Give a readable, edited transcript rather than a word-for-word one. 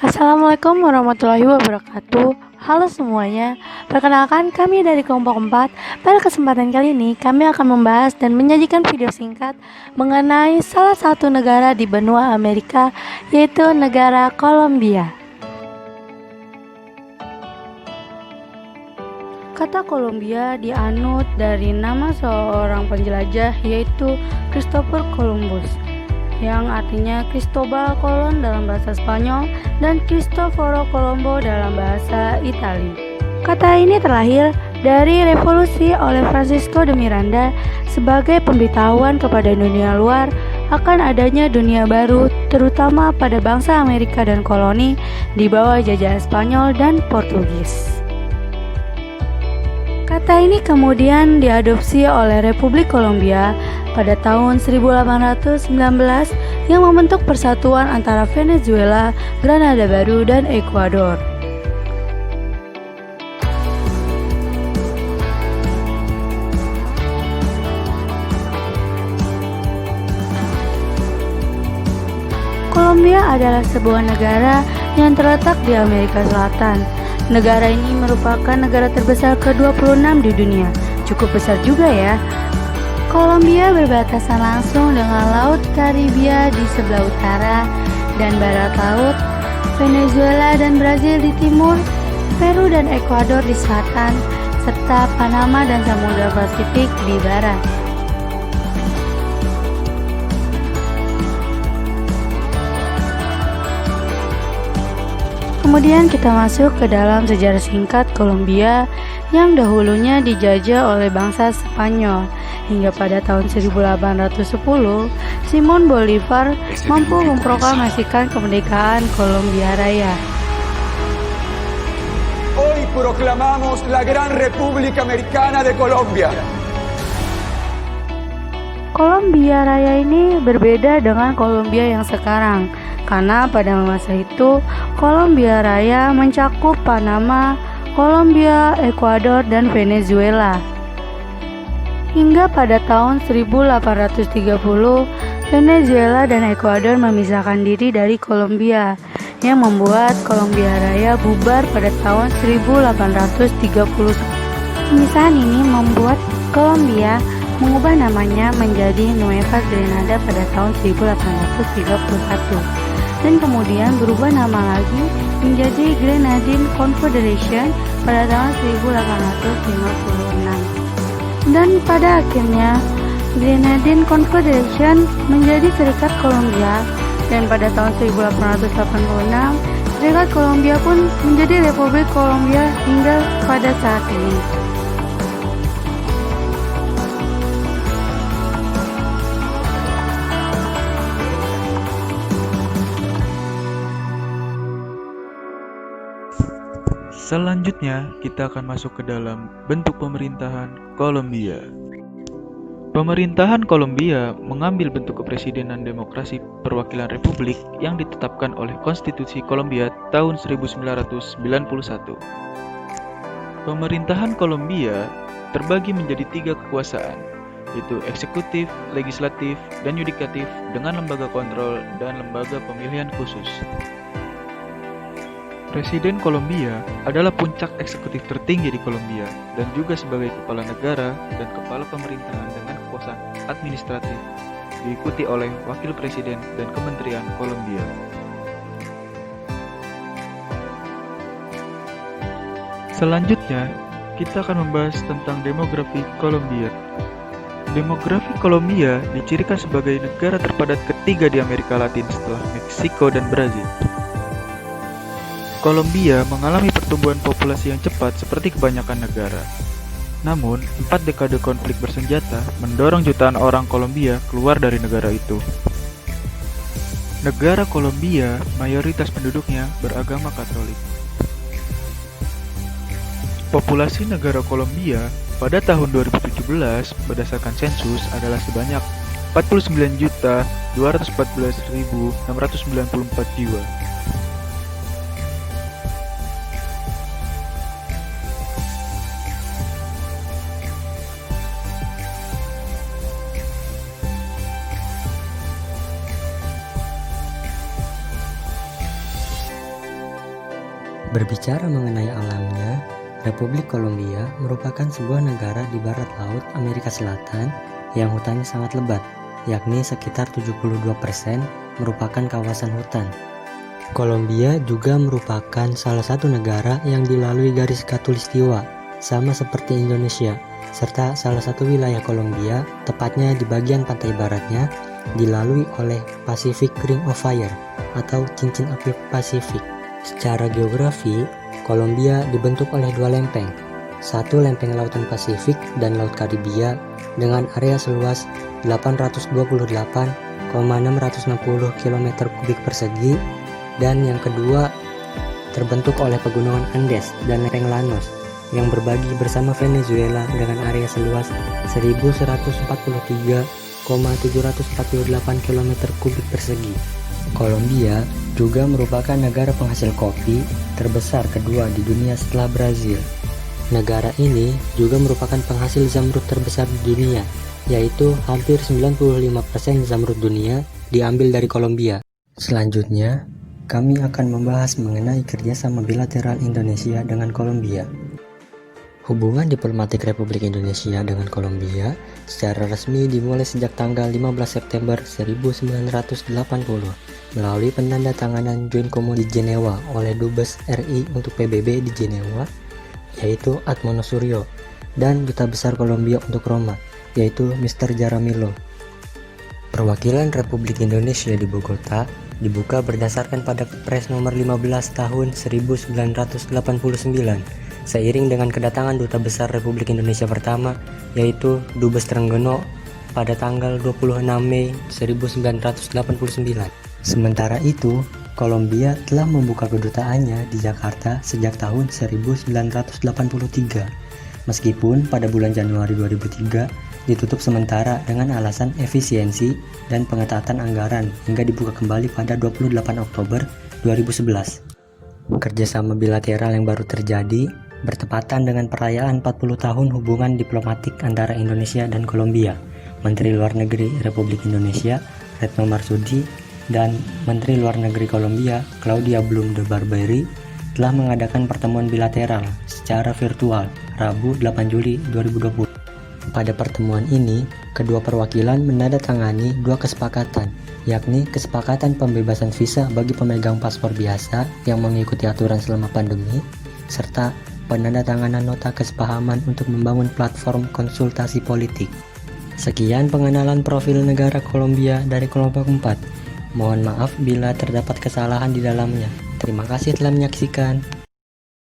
Assalamualaikum warahmatullahi wabarakatuh. Halo semuanya, perkenalkan kami dari kelompok 4. Pada kesempatan kali ini kami akan membahas dan menyajikan video singkat mengenai salah satu negara di benua Amerika, yaitu negara Kolombia. Kata Kolombia dianut dari nama seorang penjelajah, yaitu Christopher Columbus, yang artinya Cristobal Colon dalam bahasa Spanyol dan Cristoforo Colombo dalam bahasa Italia. Kata ini terlahir dari revolusi oleh Francisco de Miranda sebagai pemberitahuan kepada dunia luar akan adanya dunia baru, terutama pada bangsa Amerika dan koloni di bawah jajahan Spanyol dan Portugis. Kata ini kemudian diadopsi oleh Republik Kolombia pada tahun 1819 yang membentuk persatuan antara Venezuela, Granada Baru, dan Ekuador. Kolombia adalah sebuah negara yang terletak di Amerika Selatan. Negara ini merupakan negara terbesar ke-26 di dunia. Cukup besar juga ya. Kolombia berbatasan langsung dengan Laut Karibia di sebelah utara dan barat laut, Venezuela dan Brazil di timur, Peru dan Ekuador di selatan, serta Panama dan Samudra Pasifik di barat. Kemudian kita masuk ke dalam sejarah singkat Kolombia yang dahulunya dijajah oleh bangsa Spanyol. Hingga pada tahun 1810, Simón Bolívar mampu memproklamasikan kemerdekaan Kolombia Raya. Hoy proclamamos la Gran República Americana de Colombia. Kolombia Raya ini berbeda dengan Kolombia yang sekarang, karena pada masa itu Kolombia Raya mencakup Panama, Kolombia, Ekuador, dan Venezuela. Hingga pada tahun 1830, Venezuela dan Ekuador memisahkan diri dari Kolombia, yang membuat Kolombia Raya bubar pada tahun 1830. Pemisahan ini membuat Kolombia mengubah namanya menjadi Nueva Granada pada tahun 1831 dan kemudian berubah nama lagi menjadi Grenadine Confederation pada tahun 1856. Dan pada akhirnya Grenadine Confederation menjadi Serikat Kolombia, dan pada tahun 1886 Serikat Kolombia pun menjadi Republik Kolombia hingga pada saat ini. Selanjutnya, kita akan masuk ke dalam bentuk pemerintahan Kolombia. Pemerintahan Kolombia mengambil bentuk kepresidenan demokrasi perwakilan republik yang ditetapkan oleh Konstitusi Kolombia tahun 1991. Pemerintahan Kolombia terbagi menjadi 3 kekuasaan, yaitu eksekutif, legislatif, dan yudikatif dengan lembaga kontrol dan lembaga pemilihan khusus. Presiden Kolombia adalah puncak eksekutif tertinggi di Kolombia dan juga sebagai kepala negara dan kepala pemerintahan dengan kekuasaan administratif, diikuti oleh wakil presiden dan kementerian Kolombia. Selanjutnya, kita akan membahas tentang demografi Kolombia. Demografi Kolombia dicirikan sebagai negara terpadat ketiga di Amerika Latin setelah Meksiko dan Brazil. Kolombia mengalami pertumbuhan populasi yang cepat seperti kebanyakan negara. Namun, 4 dekade konflik bersenjata mendorong jutaan orang Kolombia keluar dari negara itu. Negara Kolombia mayoritas penduduknya beragama Katolik. Populasi negara Kolombia pada tahun 2017 berdasarkan sensus adalah sebanyak 49.214.694 jiwa. Berbicara mengenai alamnya, Republik Kolombia merupakan sebuah negara di barat laut Amerika Selatan yang hutannya sangat lebat, yakni sekitar 72% merupakan kawasan hutan. Kolombia juga merupakan salah satu negara yang dilalui garis khatulistiwa, sama seperti Indonesia, serta salah satu wilayah Kolombia, tepatnya di bagian pantai baratnya, dilalui oleh Pacific Ring of Fire atau cincin api Pasifik. Secara geografi, Kolombia dibentuk oleh dua lempeng, satu lempeng Lautan Pasifik dan Laut Karibia dengan area seluas 828,660 km kubik persegi, dan yang kedua terbentuk oleh pegunungan Andes dan lempeng Llanos yang berbagi bersama Venezuela dengan area seluas 1143,748 km kubik persegi. Kolombia juga merupakan negara penghasil kopi terbesar kedua di dunia setelah Brazil. Negara ini juga merupakan penghasil zamrud terbesar di dunia, yaitu hampir 95% zamrud dunia diambil dari Kolombia. Selanjutnya, kami akan membahas mengenai kerjasama bilateral Indonesia dengan Kolombia. Hubungan diplomatik Republik Indonesia dengan Kolombia secara resmi dimulai sejak tanggal 15 September 1980 melalui penandatanganan Joint Common di Jenewa oleh Dubes RI untuk PBB di Jenewa, yaitu Atmono Suryo, dan Duta Besar Kolombia untuk Roma, yaitu Mr. Jaramillo. Perwakilan Republik Indonesia di Bogota dibuka berdasarkan pada Kepres nomor 15 tahun 1989, seiring dengan kedatangan Duta Besar Republik Indonesia pertama, yaitu Dubes Trenggono pada tanggal 26 Mei 1989. Sementara itu, Kolombia telah membuka kedutaannya di Jakarta sejak tahun 1983, meskipun pada bulan Januari 2003 ditutup sementara dengan alasan efisiensi dan pengetatan anggaran hingga dibuka kembali pada 28 Oktober 2011. Kerjasama bilateral yang baru terjadi bertepatan dengan perayaan 40 tahun hubungan diplomatik antara Indonesia dan Kolombia. Menteri Luar Negeri Republik Indonesia, Retno Marsudi, dan Menteri Luar Negeri Kolombia, Claudia Blum de Barberi, telah mengadakan pertemuan bilateral secara virtual Rabu 8 Juli 2020. Pada pertemuan ini, kedua perwakilan menandatangani dua kesepakatan, yakni kesepakatan pembebasan visa bagi pemegang paspor biasa yang mengikuti aturan selama pandemi, serta penandatanganan nota kesepahaman untuk membangun platform konsultasi politik. Sekian pengenalan profil negara Kolombia dari kelompok 4. Mohon maaf bila terdapat kesalahan di dalamnya. Terima kasih telah menyaksikan.